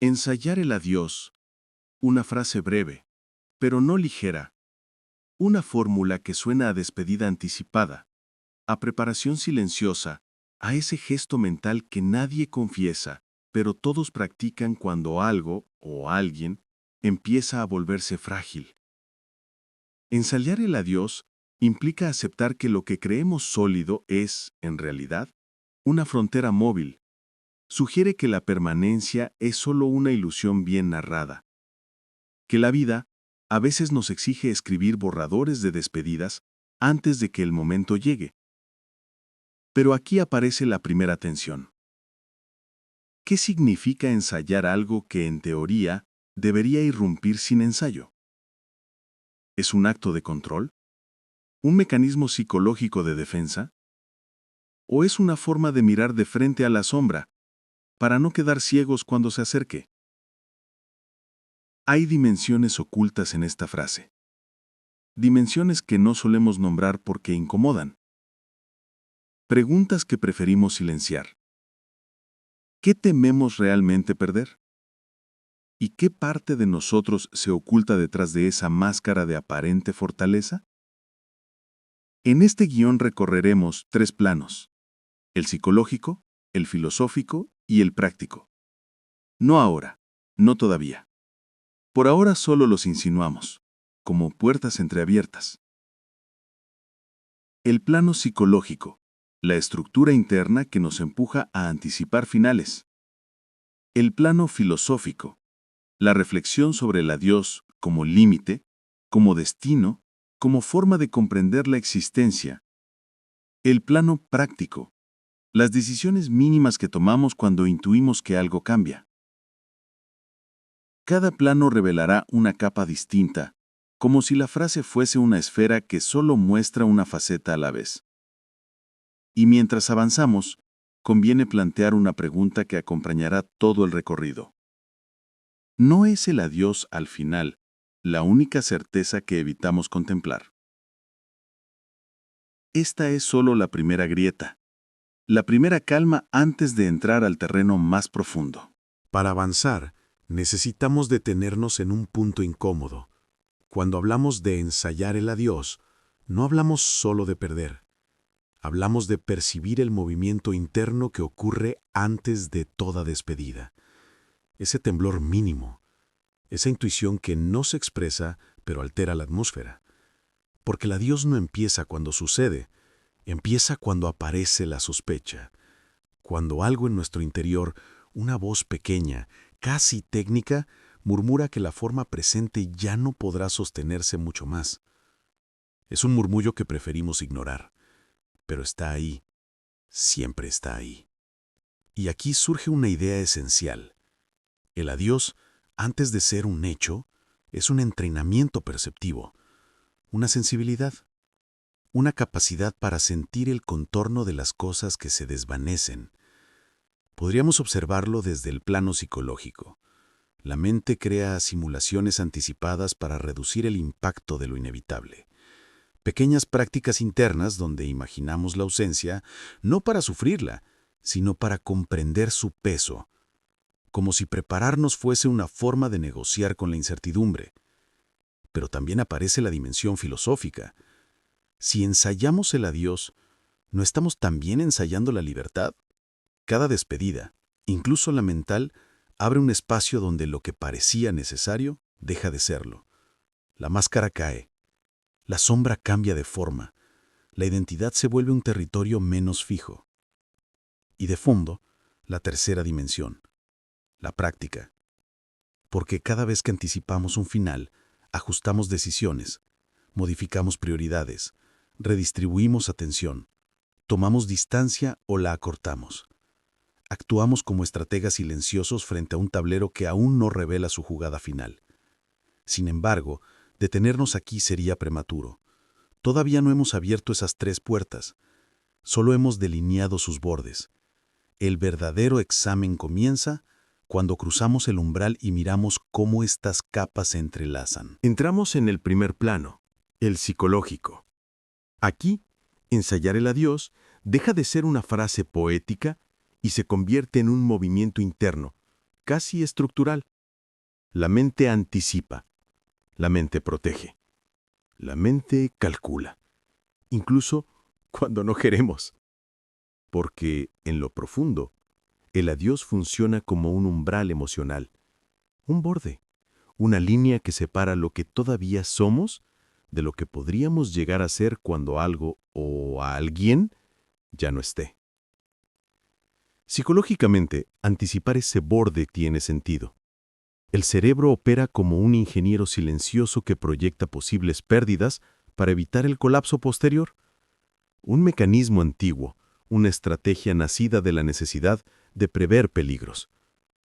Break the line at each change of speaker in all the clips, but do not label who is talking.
Ensayar el adiós, una frase breve, pero no ligera, una fórmula que suena a despedida anticipada, a preparación silenciosa, a ese gesto mental que nadie confiesa, pero todos practican cuando algo o alguien empieza a volverse frágil. Ensayar el adiós implica aceptar que lo que creemos sólido es, en realidad, una frontera móvil. Sugiere que la permanencia es solo una ilusión bien narrada, que la vida a veces nos exige escribir borradores de despedidas antes de que el momento llegue. Pero aquí aparece la primera tensión. ¿Qué significa ensayar algo que en teoría debería irrumpir sin ensayo? ¿Es un acto de control? ¿Un mecanismo psicológico de defensa? ¿O es una forma de mirar de frente a la sombra, para no quedar ciegos cuando se acerque? Hay dimensiones ocultas en esta frase. Dimensiones que no solemos nombrar porque incomodan. Preguntas que preferimos silenciar. ¿Qué tememos realmente perder? ¿Y qué parte de nosotros se oculta detrás de esa máscara de aparente fortaleza? En este guión recorreremos 3 planos: el psicológico, el filosófico y el práctico. No ahora, no todavía. Por ahora solo los insinuamos, como puertas entreabiertas. El plano psicológico, la estructura interna que nos empuja a anticipar finales. El plano filosófico, la reflexión sobre el adiós como límite, como destino, como forma de comprender la existencia. El plano práctico, las decisiones mínimas que tomamos cuando intuimos que algo cambia. Cada plano revelará una capa distinta, como si la frase fuese una esfera que solo muestra una faceta a la vez. Y mientras avanzamos, conviene plantear una pregunta que acompañará todo el recorrido. ¿No es el adiós al final la única certeza que evitamos contemplar? Esta es solo la primera grieta, la primera calma antes de entrar al terreno más profundo.
Para avanzar, necesitamos detenernos en un punto incómodo. Cuando hablamos de ensayar el adiós, no hablamos solo de perder. Hablamos de percibir el movimiento interno que ocurre antes de toda despedida. Ese temblor mínimo, esa intuición que no se expresa, pero altera la atmósfera. Porque el adiós no empieza cuando sucede, empieza cuando aparece la sospecha. Cuando algo en nuestro interior, una voz pequeña, casi técnica, murmura que la forma presente ya no podrá sostenerse mucho más. Es un murmullo que preferimos ignorar, pero está ahí, siempre está ahí. Y aquí surge una idea esencial. El adiós, antes de ser un hecho, es un entrenamiento perceptivo, una sensibilidad, una capacidad para sentir el contorno de las cosas que se desvanecen. Podríamos observarlo desde el plano psicológico. La mente crea simulaciones anticipadas para reducir el impacto de lo inevitable. Pequeñas prácticas internas donde imaginamos la ausencia, no para sufrirla, sino para comprender su peso, como si prepararnos fuese una forma de negociar con la incertidumbre. Pero también aparece la dimensión filosófica. Si ensayamos el adiós, ¿no estamos también ensayando la libertad? Cada despedida, incluso la mental, abre un espacio donde lo que parecía necesario deja de serlo. La máscara cae, la sombra cambia de forma, la identidad se vuelve un territorio menos fijo. Y de fondo, la tercera dimensión, la práctica. Porque cada vez que anticipamos un final, ajustamos decisiones, modificamos prioridades, redistribuimos atención, tomamos distancia o la acortamos. Actuamos como estrategas silenciosos frente a un tablero que aún no revela su jugada final. Sin embargo, detenernos aquí sería prematuro. Todavía no hemos abierto esas 3 puertas. Solo hemos delineado sus bordes. El verdadero examen comienza cuando cruzamos el umbral y miramos cómo estas capas se entrelazan.
Entramos en el primer plano, el psicológico. Aquí, ensayar el adiós deja de ser una frase poética y se convierte en un movimiento interno, casi estructural. La mente anticipa, la mente protege, la mente calcula, incluso cuando no queremos. Porque, en lo profundo, el adiós funciona como un umbral emocional, un borde, una línea que separa lo que todavía somos de lo que podríamos llegar a ser cuando algo o a alguien ya no esté. Psicológicamente, anticipar ese borde tiene sentido. El cerebro opera como un ingeniero silencioso que proyecta posibles pérdidas para evitar el colapso posterior. Un mecanismo antiguo, una estrategia nacida de la necesidad de prever peligros.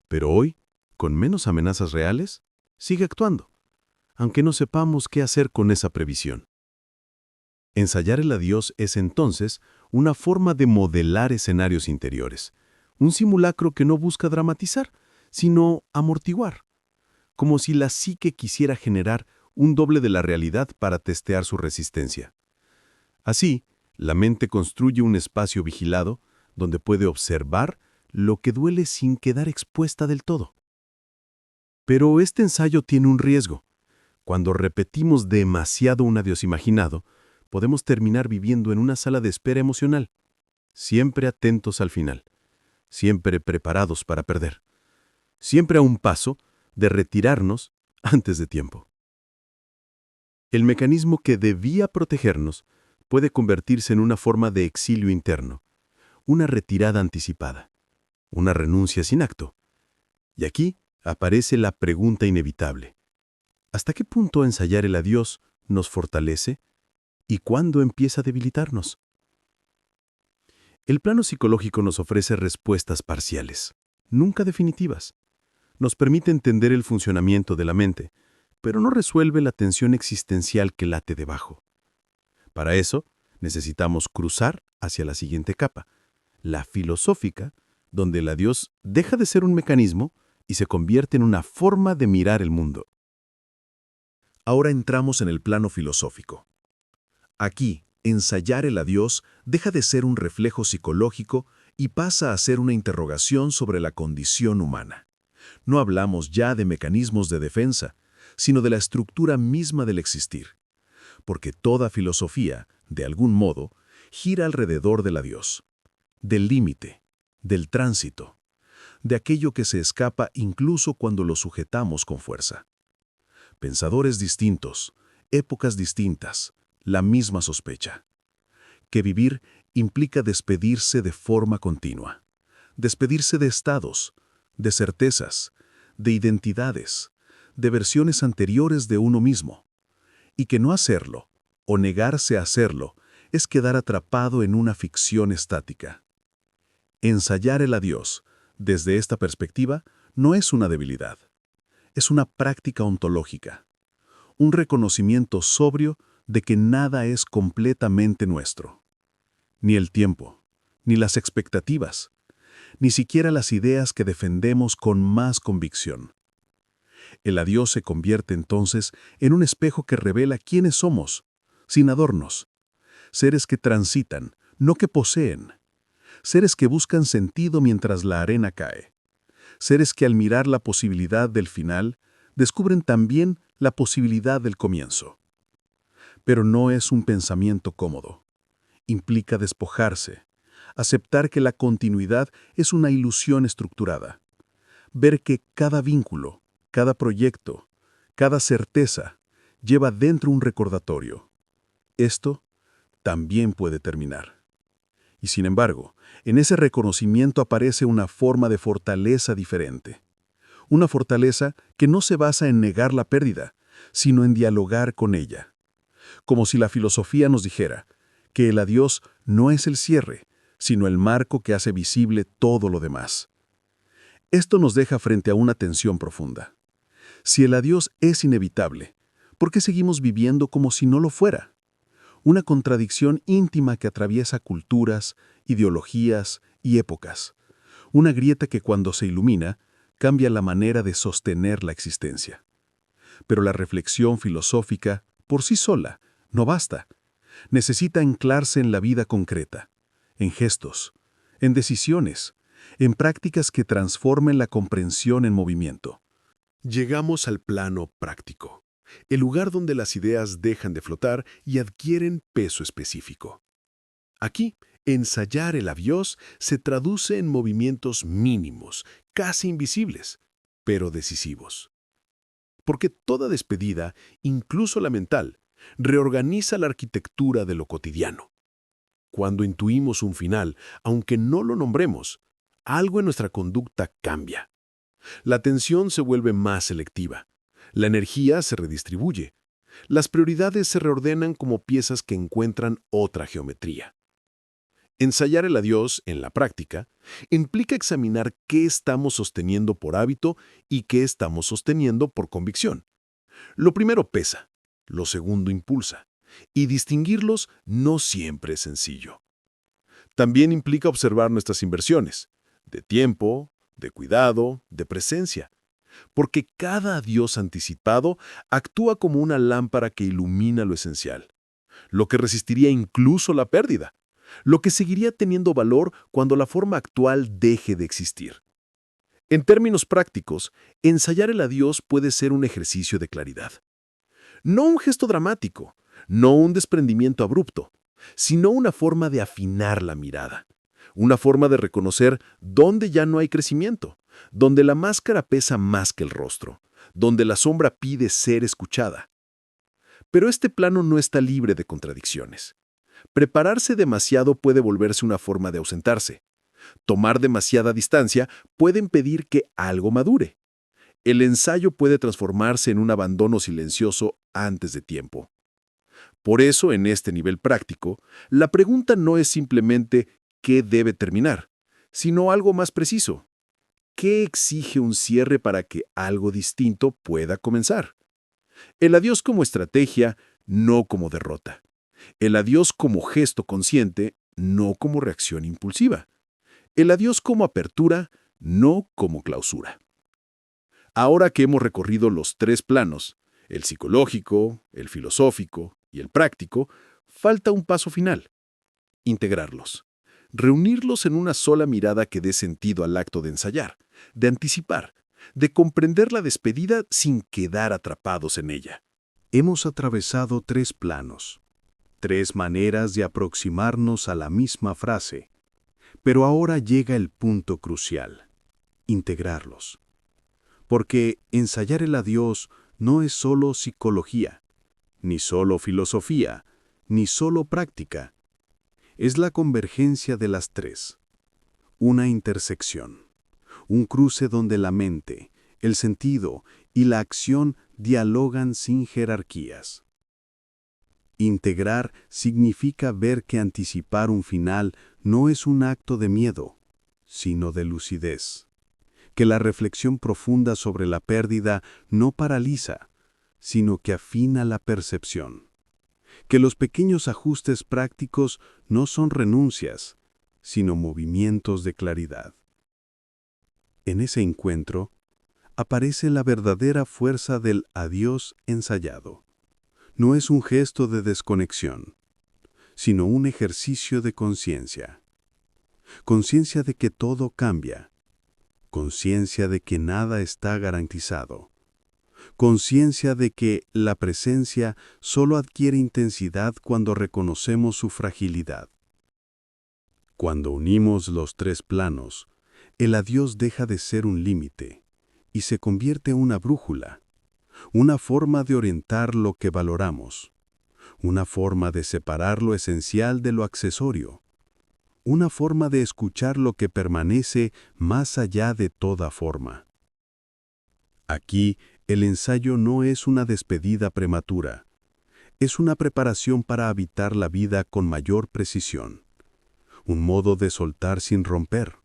Pero hoy, con menos amenazas reales, sigue actuando, aunque no sepamos qué hacer con esa previsión. Ensayar el adiós es entonces una forma de modelar escenarios interiores, un simulacro que no busca dramatizar, sino amortiguar, como si la psique quisiera generar un doble de la realidad para testear su resistencia. Así, la mente construye un espacio vigilado donde puede observar lo que duele sin quedar expuesta del todo. Pero este ensayo tiene un riesgo. Cuando repetimos demasiado un adiós imaginado, podemos terminar viviendo en una sala de espera emocional, siempre atentos al final, siempre preparados para perder, siempre a un paso de retirarnos antes de tiempo. El mecanismo que debía protegernos puede convertirse en una forma de exilio interno, una retirada anticipada, una renuncia sin acto. Y aquí aparece la pregunta inevitable. ¿Hasta qué punto ensayar el adiós nos fortalece y cuándo empieza a debilitarnos? El plano psicológico nos ofrece respuestas parciales, nunca definitivas. Nos permite entender el funcionamiento de la mente, pero no resuelve la tensión existencial que late debajo. Para eso, necesitamos cruzar hacia la siguiente capa, la filosófica, donde el adiós deja de ser un mecanismo y se convierte en una forma de mirar el mundo.
Ahora entramos en el plano filosófico. Aquí, ensayar el adiós deja de ser un reflejo psicológico y pasa a ser una interrogación sobre la condición humana. No hablamos ya de mecanismos de defensa, sino de la estructura misma del existir. Porque toda filosofía, de algún modo, gira alrededor del adiós, del límite, del tránsito, de aquello que se escapa incluso cuando lo sujetamos con fuerza. Pensadores distintos, épocas distintas, la misma sospecha. Que vivir implica despedirse de forma continua, despedirse de estados, de certezas, de identidades, de versiones anteriores de uno mismo, y que no hacerlo, o negarse a hacerlo, es quedar atrapado en una ficción estática. Ensayar el adiós, desde esta perspectiva, no es una debilidad. Es una práctica ontológica, un reconocimiento sobrio de que nada es completamente nuestro. Ni el tiempo, ni las expectativas, ni siquiera las ideas que defendemos con más convicción. El adiós se convierte entonces en un espejo que revela quiénes somos, sin adornos. Seres que transitan, no que poseen. Seres que buscan sentido mientras la arena cae. Seres que al mirar la posibilidad del final, descubren también la posibilidad del comienzo. Pero no es un pensamiento cómodo. Implica despojarse, aceptar que la continuidad es una ilusión estructurada. Ver que cada vínculo, cada proyecto, cada certeza, lleva dentro un recordatorio. Esto también puede terminar. Y sin embargo, en ese reconocimiento aparece una forma de fortaleza diferente. Una fortaleza que no se basa en negar la pérdida, sino en dialogar con ella. Como si la filosofía nos dijera que el adiós no es el cierre, sino el marco que hace visible todo lo demás. Esto nos deja frente a una tensión profunda. Si el adiós es inevitable, ¿por qué seguimos viviendo como si no lo fuera? Una contradicción íntima que atraviesa culturas, ideologías y épocas. Una grieta que cuando se ilumina, cambia la manera de sostener la existencia. Pero la reflexión filosófica, por sí sola, no basta. Necesita anclarse en la vida concreta, en gestos, en decisiones, en prácticas que transformen la comprensión en movimiento.
Llegamos al plano práctico, el lugar donde las ideas dejan de flotar y adquieren peso específico. Aquí, ensayar el aviós se traduce en movimientos mínimos, casi invisibles, pero decisivos. Porque toda despedida, incluso la mental, reorganiza la arquitectura de lo cotidiano. Cuando intuimos un final, aunque no lo nombremos, algo en nuestra conducta cambia. La atención se vuelve más selectiva. La energía se redistribuye. Las prioridades se reordenan como piezas que encuentran otra geometría. Ensayar el adiós en la práctica implica examinar qué estamos sosteniendo por hábito y qué estamos sosteniendo por convicción. Lo primero pesa, lo segundo impulsa, y distinguirlos no siempre es sencillo. También implica observar nuestras inversiones, de tiempo, de cuidado, de presencia, porque cada adiós anticipado actúa como una lámpara que ilumina lo esencial, lo que resistiría incluso la pérdida, lo que seguiría teniendo valor cuando la forma actual deje de existir. En términos prácticos, ensayar el adiós puede ser un ejercicio de claridad. No un gesto dramático, no un desprendimiento abrupto, sino una forma de afinar la mirada, una forma de reconocer dónde ya no hay crecimiento, donde la máscara pesa más que el rostro, donde la sombra pide ser escuchada. Pero este plano no está libre de contradicciones. Prepararse demasiado puede volverse una forma de ausentarse. Tomar demasiada distancia puede impedir que algo madure. El ensayo puede transformarse en un abandono silencioso antes de tiempo. Por eso, en este nivel práctico, la pregunta no es simplemente ¿qué debe terminar?, sino algo más preciso. ¿Qué exige un cierre para que algo distinto pueda comenzar? El adiós como estrategia, no como derrota. El adiós como gesto consciente, no como reacción impulsiva. El adiós como apertura, no como clausura. Ahora que hemos recorrido los tres planos, el psicológico, el filosófico y el práctico, falta un paso final: integrarlos. Reunirlos en una sola mirada que dé sentido al acto de ensayar, de anticipar, de comprender la despedida sin quedar atrapados en ella.
Hemos atravesado tres planos, tres maneras de aproximarnos a la misma frase, pero ahora llega el punto crucial: integrarlos. Porque ensayar el adiós no es solo psicología, ni solo filosofía, ni solo práctica. Es la convergencia de las tres. Una intersección. Un cruce donde la mente, el sentido y la acción dialogan sin jerarquías. Integrar significa ver que anticipar un final no es un acto de miedo, sino de lucidez. Que la reflexión profunda sobre la pérdida no paraliza, sino que afina la percepción. Que los pequeños ajustes prácticos no son renuncias, sino movimientos de claridad. En ese encuentro, aparece la verdadera fuerza del adiós ensayado. No es un gesto de desconexión, sino un ejercicio de conciencia. Conciencia de que todo cambia. Conciencia de que nada está garantizado. Conciencia de que la presencia solo adquiere intensidad cuando reconocemos su fragilidad. Cuando unimos los tres planos, el adiós deja de ser un límite y se convierte en una brújula, una forma de orientar lo que valoramos, una forma de separar lo esencial de lo accesorio, una forma de escuchar lo que permanece más allá de toda forma. Aquí, el ensayo no es una despedida prematura, es una preparación para habitar la vida con mayor precisión, un modo de soltar sin romper,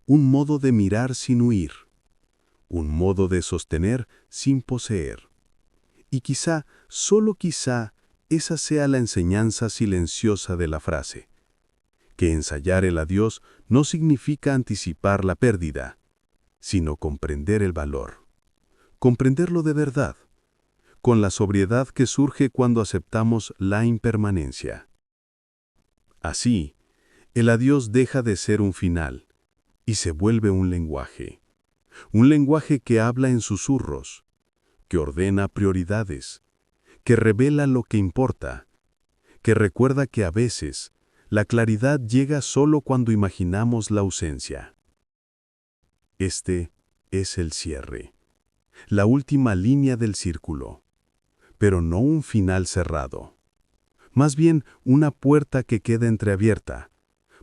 un modo de mirar sin huir, un modo de sostener sin poseer. Y quizá, solo quizá, esa sea la enseñanza silenciosa de la frase, que ensayar el adiós no significa anticipar la pérdida, sino comprender el valor. Comprenderlo de verdad, con la sobriedad que surge cuando aceptamos la impermanencia. Así, el adiós deja de ser un final
y se vuelve un lenguaje que habla en susurros, que ordena prioridades, que revela lo que importa, que recuerda que a veces la claridad llega solo cuando imaginamos la ausencia. Este es el cierre, la última línea del círculo, pero no un final cerrado. Más bien una puerta que queda entreabierta,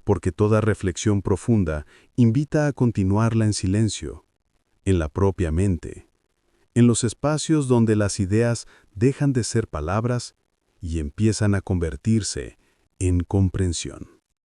porque toda reflexión profunda invita a continuarla en silencio, en la propia mente, en los espacios donde las ideas dejan de ser palabras y empiezan a convertirse en comprensión.